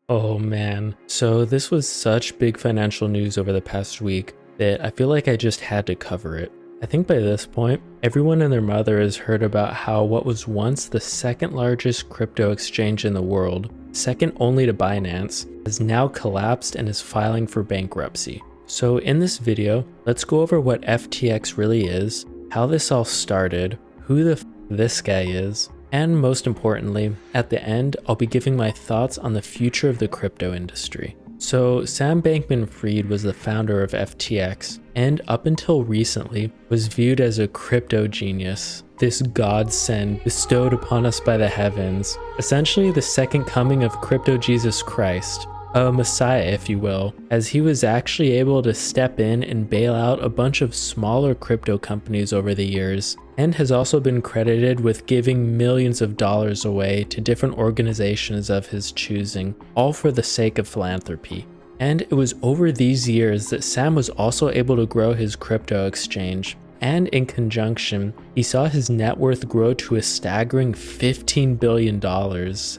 Oh man, so this was such big financial news over the past week that I feel like I just had to cover it. I think by this point, everyone and their mother has heard about how what was once the second largest crypto exchange in the world, second only to Binance, has now collapsed and is filing for bankruptcy. So in this video, let's go over what FTX really is, how this all started, who this guy is, and most importantly, at the end, I'll be giving my thoughts on the future of the crypto industry. So Sam Bankman-Fried was the founder of FTX, and up until recently was viewed as a crypto genius, this godsend bestowed upon us by the heavens, essentially the second coming of crypto Jesus Christ, a messiah if you will, as he was actually able to step in and bail out a bunch of smaller crypto companies over the years, and has also been credited with giving millions of dollars away to different organizations of his choosing, all for the sake of philanthropy. And it was over these years that Sam was also able to grow his crypto exchange, and in conjunction, he saw his net worth grow to a staggering $15 billion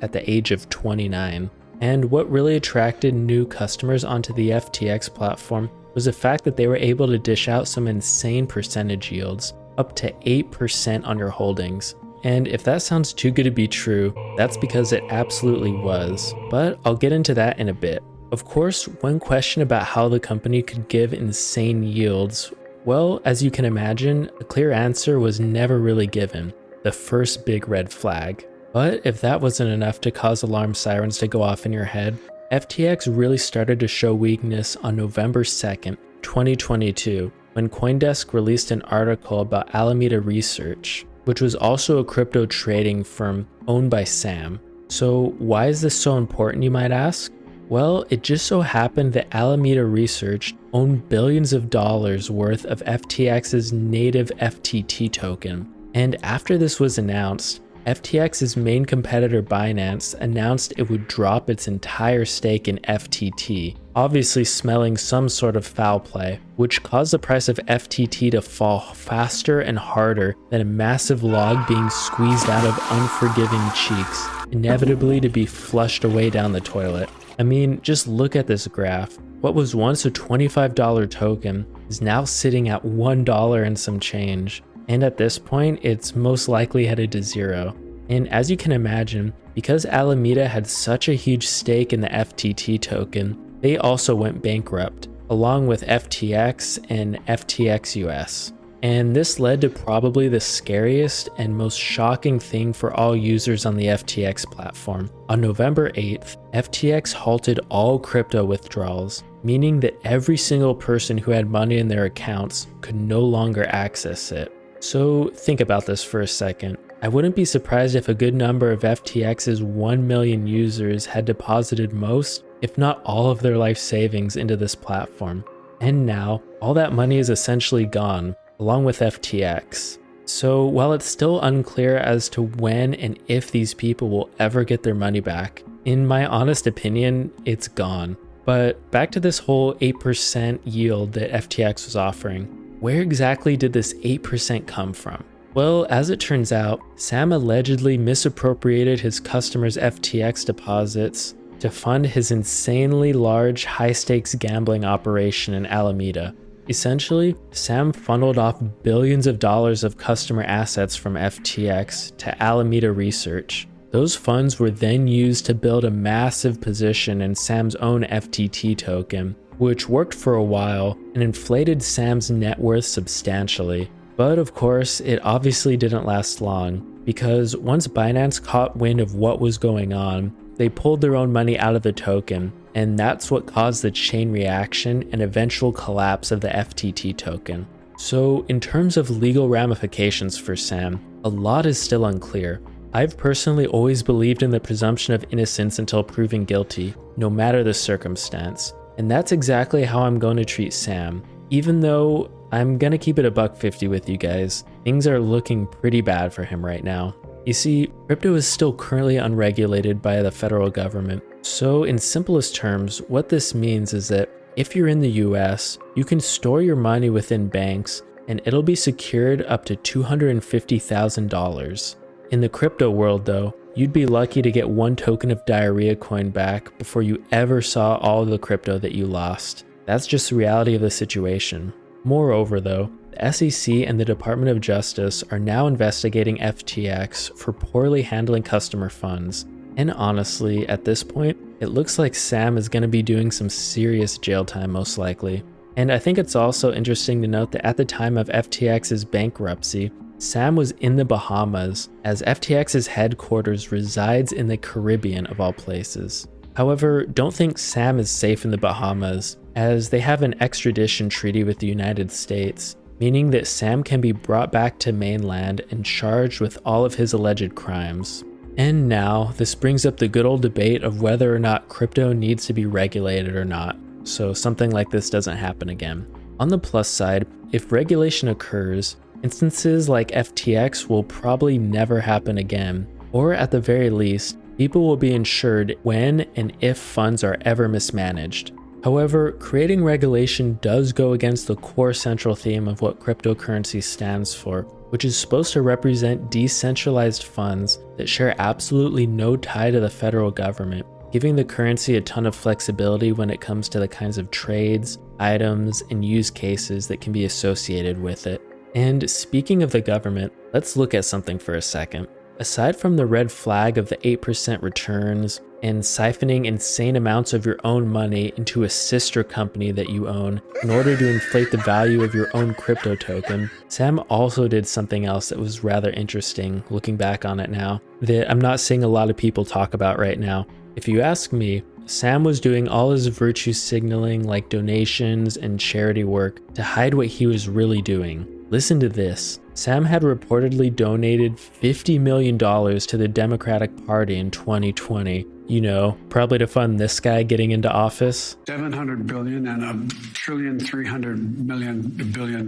at the age of 29. And what really attracted new customers onto the FTX platform was the fact that they were able to dish out some insane percentage yields, up to 8% on your holdings. And if that sounds too good to be true, that's because it absolutely was. But I'll get into that in a bit. Of course, when questioned about how the company could give insane yields, well, as you can imagine, a clear answer was never really given. The first big red flag. But if that wasn't enough to cause alarm sirens to go off in your head, FTX really started to show weakness on November 2nd, 2022, when CoinDesk released an article about Alameda Research, which was also a crypto trading firm owned by Sam. So why is this so important, you might ask? Well, it just so happened that Alameda Research owned billions of dollars worth of FTX's native FTT token. And after this was announced, FTX's main competitor Binance announced it would drop its entire stake in FTT, obviously smelling some sort of foul play, which caused the price of FTT to fall faster and harder than a massive log being squeezed out of unforgiving cheeks, inevitably to be flushed away down the toilet. I mean, just look at this graph. What was once a $25 token is now sitting at $1 and some change. And at this point, it's most likely headed to zero. And as you can imagine, because Alameda had such a huge stake in the FTT token, they also went bankrupt, along with FTX and FTX US. And this led to probably the scariest and most shocking thing for all users on the FTX platform. On November 8th, FTX halted all crypto withdrawals, meaning that every single person who had money in their accounts could no longer access it. So think about this for a second. I wouldn't be surprised if a good number of FTX's 1 million users had deposited most, if not all of their life savings into this platform. And now, all that money is essentially gone, along with FTX. So while it's still unclear as to when and if these people will ever get their money back, in my honest opinion, it's gone. But back to this whole 8% yield that FTX was offering. Where exactly did this 8% come from? Well, as it turns out, Sam allegedly misappropriated his customers' FTX deposits to fund his insanely large high-stakes gambling operation in Alameda. Essentially, Sam funneled off billions of dollars of customer assets from FTX to Alameda Research. Those funds were then used to build a massive position in Sam's own FTT token, which worked for a while and inflated Sam's net worth substantially. But of course, it obviously didn't last long, because once Binance caught wind of what was going on, they pulled their own money out of the token, and that's what caused the chain reaction and eventual collapse of the FTT token. So in terms of legal ramifications for Sam, a lot is still unclear. I've personally always believed in the presumption of innocence until proven guilty, no matter the circumstance. And that's exactly how I'm going to treat Sam. Even though I'm going to keep it $1.50 with you guys, things are looking pretty bad for him right now. You see, crypto is still currently unregulated by the federal government. So in simplest terms, what this means is that if you're in the US, you can store your money within banks and it'll be secured up to $250,000. In the crypto world though, you'd be lucky to get one token of diarrhea coin back before you ever saw all of the crypto that you lost. That's just the reality of the situation. Moreover though, the SEC and the Department of Justice are now investigating FTX for poorly handling customer funds. And honestly, at this point, it looks like Sam is going to be doing some serious jail time most likely. And I think it's also interesting to note that at the time of FTX's bankruptcy, Sam was in the Bahamas, as FTX's headquarters resides in the Caribbean of all places. However, don't think Sam is safe in the Bahamas, as they have an extradition treaty with the United States, meaning that Sam can be brought back to mainland and charged with all of his alleged crimes. And now, this brings up the good old debate of whether or not crypto needs to be regulated or not, so something like this doesn't happen again. On the plus side, if regulation occurs, instances like FTX will probably never happen again, or at the very least, people will be insured when and if funds are ever mismanaged. However, creating regulation does go against the core central theme of what cryptocurrency stands for, which is supposed to represent decentralized funds that share absolutely no tie to the federal government, giving the currency a ton of flexibility when it comes to the kinds of trades, items, and use cases that can be associated with it. And speaking of the government, let's look at something for a second. Aside from the red flag of the 8% returns and siphoning insane amounts of your own money into a sister company that you own in order to inflate the value of your own crypto token, Sam also did something else that was rather interesting looking back on it now, that I'm not seeing a lot of people talk about right now. If you ask me, Sam was doing all his virtue signaling like donations and charity work to hide what he was really doing. Listen to this. Sam had reportedly donated $50 million to the Democratic Party in 2020. You know, probably to fund this guy getting into office. $700 billion and $1,300 billion.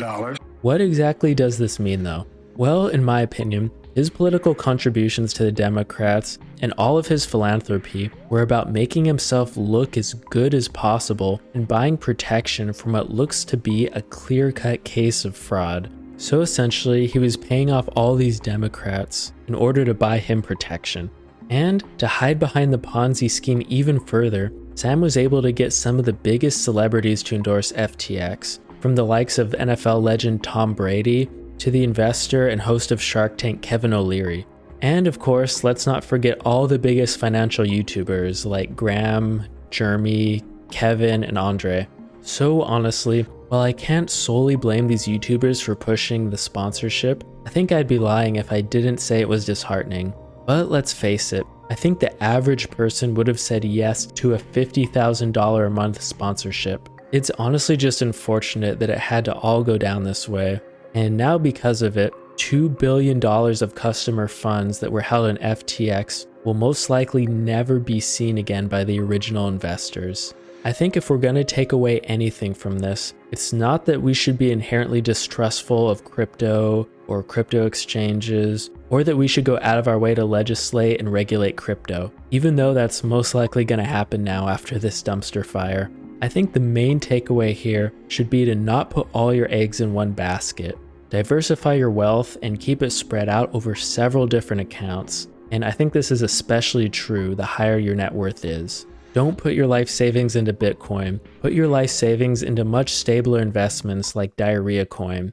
What exactly does this mean though? Well, in my opinion, his political contributions to the Democrats and all of his philanthropy were about making himself look as good as possible and buying protection from what looks to be a clear-cut case of fraud. So essentially, he was paying off all these Democrats in order to buy him protection. And to hide behind the Ponzi scheme even further, Sam was able to get some of the biggest celebrities to endorse FTX, from the likes of NFL legend Tom Brady to the investor and host of Shark Tank Kevin O'Leary. And of course, let's not forget all the biggest financial YouTubers like Graham, Jeremy, Kevin, and Andre. So honestly, while I can't solely blame these YouTubers for pushing the sponsorship, I think I'd be lying if I didn't say it was disheartening. But let's face it, I think the average person would have said yes to a $50,000 a month sponsorship. It's honestly just unfortunate that it had to all go down this way. And now because of it, $2 billion of customer funds that were held in FTX will most likely never be seen again by the original investors. I think if we're going to take away anything from this, it's not that we should be inherently distrustful of crypto or crypto exchanges, or that we should go out of our way to legislate and regulate crypto, even though that's most likely going to happen now after this dumpster fire. I think the main takeaway here should be to not put all your eggs in one basket. Diversify your wealth and keep it spread out over several different accounts. And I think this is especially true the higher your net worth is. Don't put your life savings into Bitcoin. Put your life savings into much stabler investments like Diarrhea Coin.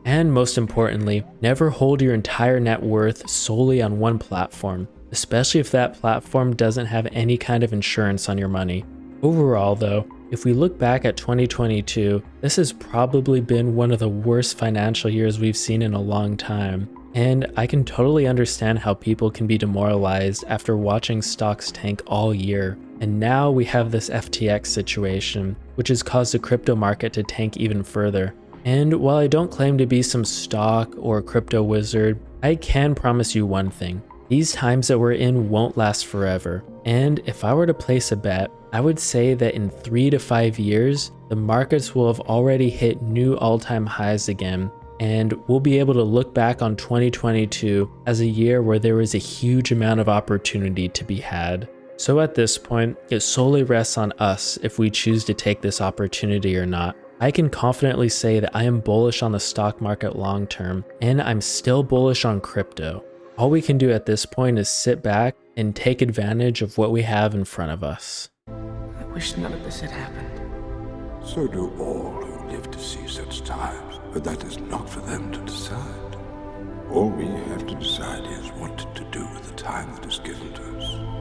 And most importantly, never hold your entire net worth solely on one platform, especially if that platform doesn't have any kind of insurance on your money. Overall though, if we look back at 2022, this has probably been one of the worst financial years we've seen in a long time. And I can totally understand how people can be demoralized after watching stocks tank all year. And now we have this FTX situation, which has caused the crypto market to tank even further. And while I don't claim to be some stock or crypto wizard, I can promise you one thing. These times that we're in won't last forever. And if I were to place a bet, I would say that in 3 to 5 years, the markets will have already hit new all-time highs again. And we'll be able to look back on 2022 as a year where there was a huge amount of opportunity to be had. So at this point, it solely rests on us if we choose to take this opportunity or not. I can confidently say that I am bullish on the stock market long term, and I'm still bullish on crypto. All we can do at this point is sit back and take advantage of what we have in front of us. I wish none of this had happened. So do all who live to see such times, but that is not for them to decide. All we have to decide is what to do with the time that is given to